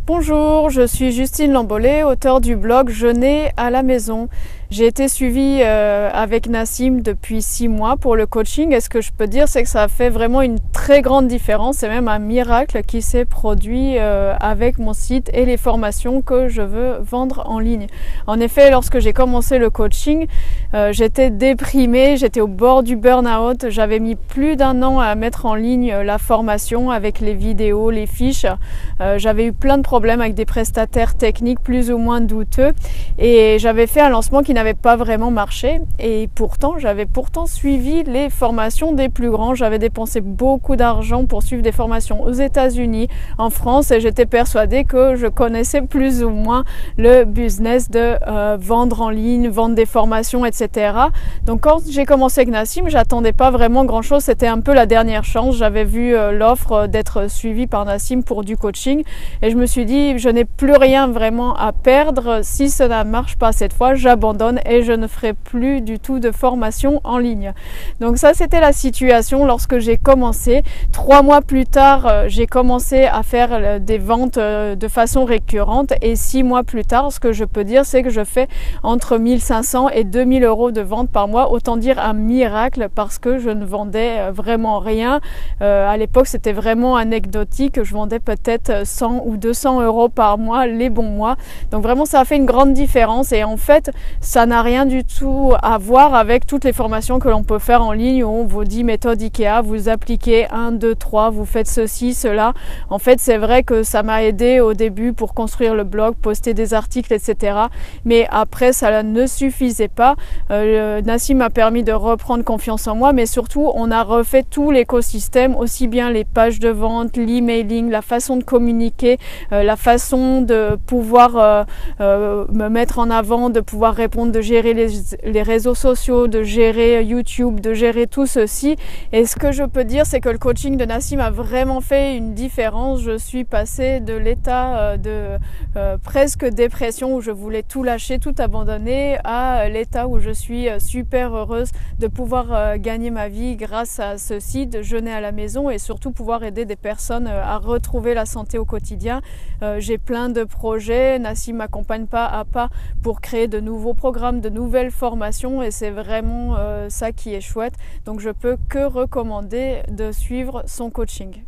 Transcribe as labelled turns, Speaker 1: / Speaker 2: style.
Speaker 1: Bonjour, je suis Justine Lambollet, auteure du blog Jeûner à la maison. J'ai été suivie avec Nassim depuis 6 mois pour le coaching et ce que je peux dire c'est que ça a fait vraiment une très grande différence. C'est même un miracle qui s'est produit avec mon site et les formations que je veux vendre en ligne. En effet, lorsque j'ai commencé le coaching, j'étais déprimée, j'étais au bord du burn-out. J'avais mis plus d'1 an à mettre en ligne la formation avec les vidéos, les fiches. J'avais eu plein de problèmes avec des prestataires techniques plus ou moins douteux et j'avais fait un lancement qui n'avait pas vraiment marché et pourtant j'avais suivi les formations des plus grands. J'avais dépensé beaucoup d'argent pour suivre des formations aux États-Unis, en France et j'étais persuadée que je connaissais plus ou moins le business de vendre en ligne, vendre des formations, etc. Donc quand j'ai commencé avec Nassim, j'attendais pas vraiment grand chose, c'était un peu la dernière chance. J'avais vu l'offre d'être suivie par Nassim pour du coaching et je me suis dit je n'ai plus rien vraiment à perdre. Si ça ne marche pas cette fois, j'abandonne et je ne ferai plus du tout de formation en ligne. Donc ça c'était la situation lorsque j'ai commencé. 3 mois plus tard, j'ai commencé à faire des ventes de façon récurrente et 6 mois plus tard, ce que je peux dire c'est que je fais entre 1500 et 2000 euros de vente par mois. Autant dire un miracle parce que je ne vendais vraiment rien. À l'époque c'était vraiment anecdotique. Je vendais peut-être 100 ou 200 euros par mois les bons mois. Donc vraiment ça a fait une grande différence et en fait ça n'a rien du tout à voir avec toutes les formations que l'on peut faire en ligne où on vous dit méthode IKEA, vous appliquez 1, 2, 3, vous faites ceci, cela. En fait c'est vrai que ça m'a aidé au début pour construire le blog, poster des articles, etc. Mais après ça ne suffisait pas. Nassim m'a permis de reprendre confiance en moi, mais surtout on a refait tout l'écosystème, aussi bien les pages de vente, l'emailing, la façon de communiquer, la façon de pouvoir me mettre en avant, de pouvoir répondre, de gérer les réseaux sociaux, de gérer YouTube, de gérer tout ceci. Et ce que je peux dire, c'est que le coaching de Nassim a vraiment fait une différence. Je suis passée de l'état de presque dépression où je voulais tout lâcher, tout abandonner, à l'état où je suis super heureuse de pouvoir gagner ma vie grâce à ce site Jeûner à la maison et surtout pouvoir aider des personnes à retrouver la santé au quotidien. J'ai plein de projets, Nassim m'accompagne pas à pas pour créer de nouveaux programmes, de nouvelles formations et c'est vraiment ça qui est chouette. Donc je peux que recommander de suivre son coaching.